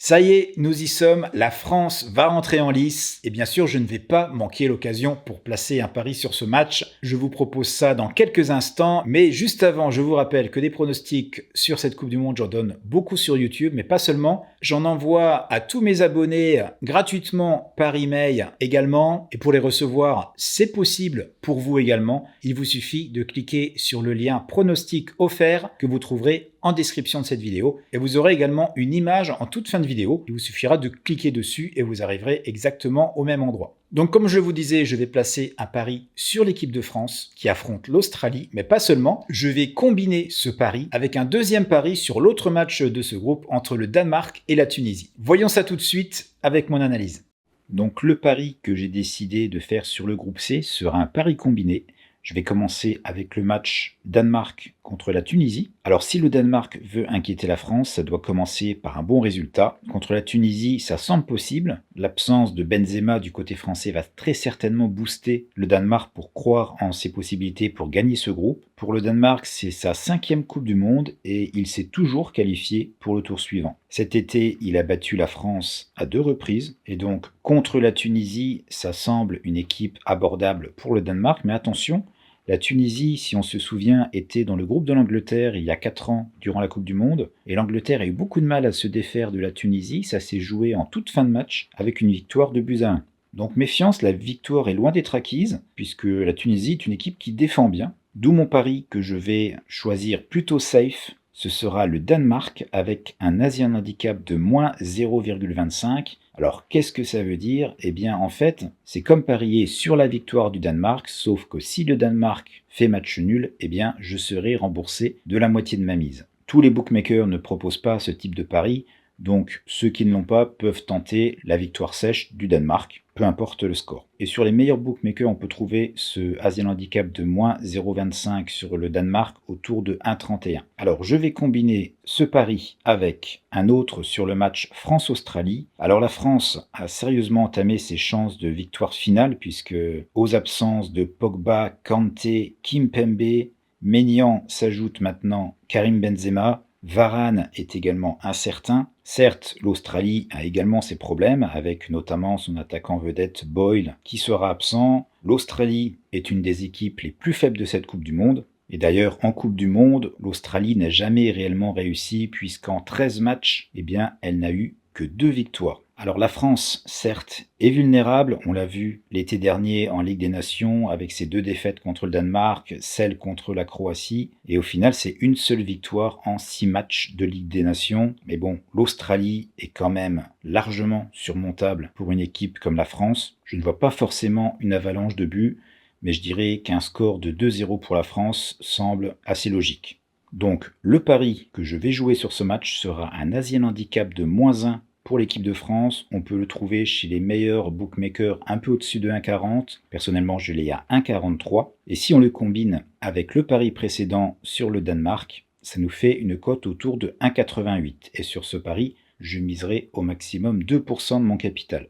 Ça y est, nous y sommes, la France va rentrer en lice et bien sûr je ne vais pas manquer l'occasion pour placer un pari sur ce match. Je vous propose ça dans quelques instants, mais juste avant je vous rappelle que des pronostics sur cette Coupe du Monde j'en donne beaucoup sur YouTube, mais pas seulement. J'en envoie à tous mes abonnés gratuitement par email également, et pour les recevoir c'est possible pour vous également. Il vous suffit de cliquer sur le lien pronostic offert que vous trouverez en description de cette vidéo, et vous aurez également une image en toute fin de vidéo. Il vous suffira de cliquer dessus et vous arriverez exactement au même endroit. Donc comme je vous disais, je vais placer un pari sur l'équipe de France qui affronte l'Australie, mais pas seulement. Je vais combiner ce pari avec un deuxième pari sur l'autre match de ce groupe entre le Danemark et la Tunisie. Voyons ça tout de suite avec mon analyse. Donc le pari que j'ai décidé de faire sur le groupe C sera un pari combiné. Je vais commencer avec le match Danemark contre la Tunisie. Alors si le Danemark veut inquiéter la France, ça doit commencer par un bon résultat. Contre la Tunisie, ça semble possible. L'absence de Benzema du côté français va très certainement booster le Danemark pour croire en ses possibilités pour gagner ce groupe. Pour le Danemark, c'est sa 5e Coupe du Monde et il s'est toujours qualifié pour le tour suivant. Cet été, il a battu la France à 2 reprises et donc contre la Tunisie, ça semble une équipe abordable pour le Danemark, mais attention, la Tunisie, si on se souvient, était dans le groupe de l'Angleterre il y a 4 ans durant la Coupe du Monde. Et l'Angleterre a eu beaucoup de mal à se défaire de la Tunisie. Ça s'est joué en toute fin de match avec une victoire de 2-1. Donc méfiance, la victoire est loin d'être acquise, puisque la Tunisie est une équipe qui défend bien. D'où mon pari que je vais choisir plutôt safe. Ce sera le Danemark avec un Asian Handicap de moins 0,25. Alors qu'est-ce que ça veut dire? Eh bien en fait, c'est comme parier sur la victoire du Danemark, sauf que si le Danemark fait match nul, eh bien je serai remboursé de la moitié de ma mise. Tous les bookmakers ne proposent pas ce type de pari, donc ceux qui ne l'ont pas peuvent tenter la victoire sèche du Danemark, peu importe le score. Et sur les meilleurs bookmakers, on peut trouver ce Asian Handicap de moins 0,25 sur le Danemark autour de 1,31. Alors je vais combiner ce pari avec un autre sur le match France-Australie. Alors la France a sérieusement entamé ses chances de victoire finale, puisque aux absences de Pogba, Kanté, Kimpembe, Maignan s'ajoute maintenant Karim Benzema. Varane est également incertain. Certes, l'Australie a également ses problèmes, avec notamment son attaquant vedette Boyle qui sera absent. L'Australie est une des équipes les plus faibles de cette Coupe du Monde. Et d'ailleurs, en Coupe du Monde, l'Australie n'a jamais réellement réussi, puisqu'en 13 matchs, eh bien, elle n'a eu que 2 victoires. Alors la France, certes, est vulnérable, on l'a vu l'été dernier en Ligue des Nations avec ses 2 défaites contre le Danemark, celle contre la Croatie, et au final c'est une seule victoire en 6 matchs de Ligue des Nations. Mais bon, l'Australie est quand même largement surmontable pour une équipe comme la France. Je ne vois pas forcément une avalanche de buts, mais je dirais qu'un score de 2-0 pour la France semble assez logique. Donc le pari que je vais jouer sur ce match sera un Asian Handicap de moins 1 pour l'équipe de France. On peut le trouver chez les meilleurs bookmakers un peu au-dessus de 1,40. Personnellement, je l'ai à 1,43. Et si on le combine avec le pari précédent sur le Danemark, ça nous fait une cote autour de 1,88. Et sur ce pari, je miserai au maximum 2% de mon capital.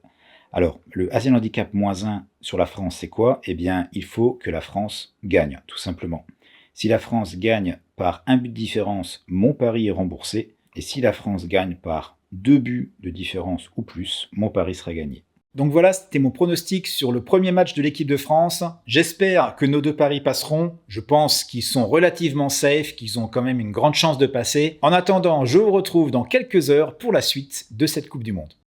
Alors, le Asian Handicap moins 1 sur la France, c'est quoi? Eh bien, il faut que la France gagne, tout simplement. Si la France gagne par un but de différence, mon pari est remboursé. Et si la France gagne par 2 buts de différence ou plus, mon pari sera gagné. Donc voilà, c'était mon pronostic sur le premier match de l'équipe de France. J'espère que nos 2 paris passeront. Je pense qu'ils sont relativement safe, qu'ils ont quand même une grande chance de passer. En attendant, je vous retrouve dans quelques heures pour la suite de cette Coupe du Monde.